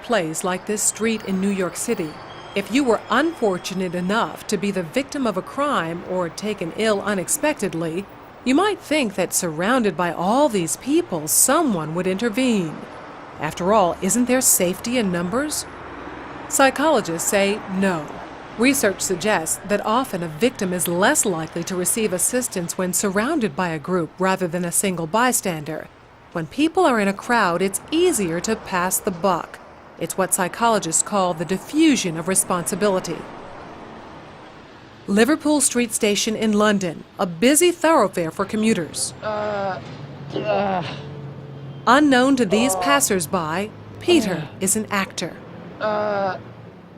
place like this street in New York City, if you were unfortunate enough to be the victim of a crime or taken ill unexpectedly, you might think that surrounded by all these people, someone would intervene. After all, isn't there safety in numbers? Psychologists say no. Research suggests that often a victim is less likely to receive assistance when surrounded by a group rather than a single bystander. When people are in a crowd, it's easier to pass the buck. It's what psychologists call the diffusion of responsibility. Liverpool Street Station in London, a busy thoroughfare for commuters. Unknown to these passers-by, Peter is an actor.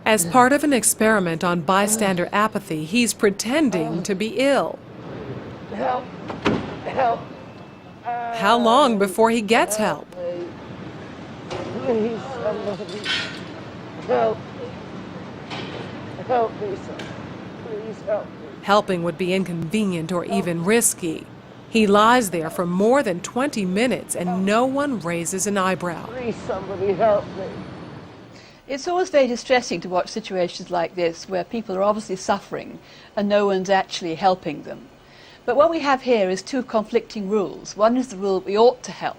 As part of an experiment on bystander apathy, he's pretending to be ill. Help! Help! How long before he gets help? Please, somebody. Help! Help me, sir. Please help me. Helping would be inconvenient or even risky. He lies there for more than 20 minutes and no one raises an eyebrow. Please, somebody help me. It's always very distressing to watch situations like this where people are obviously suffering and no one's actually helping them. But what we have here is two conflicting rules. One is the rule that we ought to help,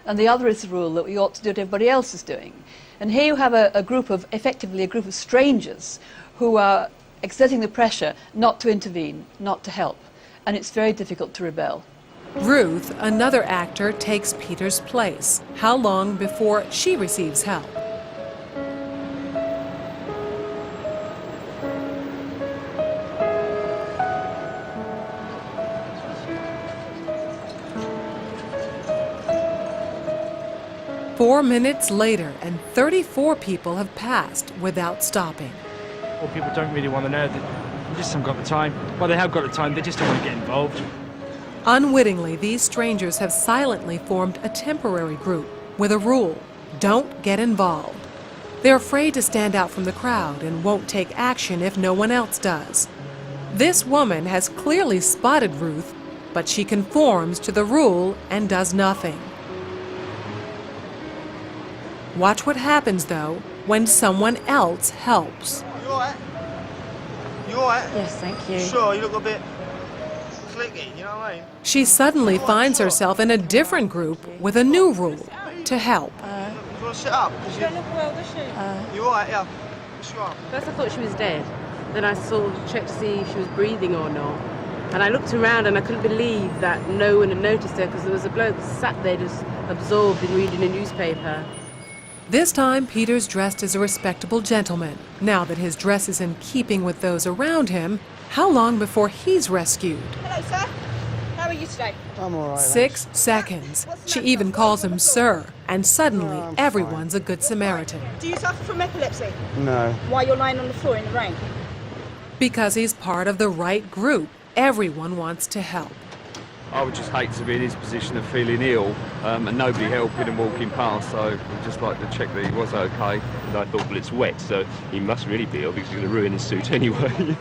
and the other is the rule that we ought to do what everybody else is doing. And here you have effectively a group of strangers who are exerting the pressure not to intervene, not to help. And it's very difficult to rebel. Ruth, another actor, takes Peter's place. How long before she receives help? Four minutes later, and 34 people have passed without stopping. Well, people don't really want to know. They just haven't got the time. Well, they have got the time, they just don't want to get involved. Unwittingly, these strangers have silently formed a temporary group with a rule: don't get involved. They're afraid to stand out from the crowd and won't take action if no one else does. This woman has clearly spotted Ruth, but she conforms to the rule and does nothing. Watch what happens, though, when someone else helps. You alright? You alright? Yes, thank you. Sure, you look a bit clicky, you know what I mean? She suddenly finds herself in a different group with a new rule: to help. You want to sit up? She don't look well, does she? You alright, yeah? What's wrong? First I thought she was dead. Then I sort of checked to see if she was breathing or not. And I looked around and I couldn't believe that no one had noticed her, because there was a bloke sat there just absorbed in reading a newspaper. This time, Peter's dressed as a respectable gentleman. Now that his dress is in keeping with those around him, how long before he's rescued? Hello, sir. How are you today? I'm alright. 6 seconds. She even calls him sir, and suddenly everyone's a good Samaritan. Do you suffer from epilepsy? No. Why you're lying on the floor in the rain? Because he's part of the right group. Everyone wants to help. I would just hate to be in his position of feeling ill and nobody helping and walking past, so I'd just like to check that he was okay. And I thought, well, it's wet, so he must really be ill because he's going to ruin his suit anyway.